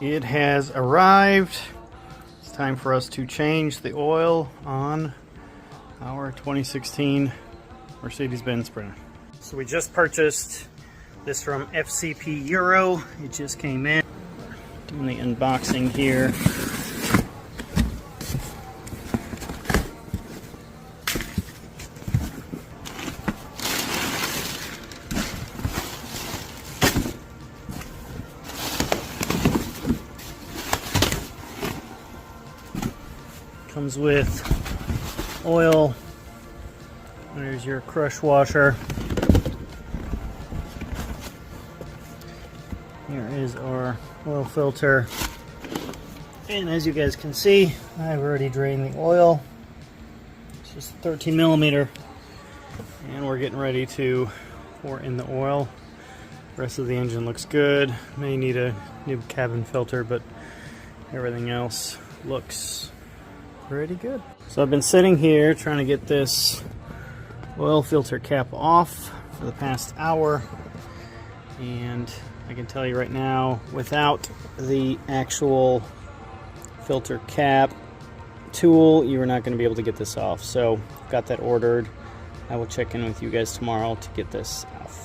It has arrived. It's time for us to change the oil on our 2016 Mercedes-Benz Sprinter. So we just purchased this from FCP Euro. It just came in. Doing the unboxing here. Comes with oil. There's your crush washer. Here is our oil filter. And as you guys can see, I've already drained the oil. It's just 13 millimeter. And we're getting ready to pour in the oil. The rest of the engine looks good. May need a new cabin filter, but everything else looks pretty good. So I've been sitting here trying to get this oil filter cap off for the past hour, and I can tell you right now, without the actual filter cap tool, you are not going to be able to get this off. So got that ordered. I will check in with you guys tomorrow to get this off.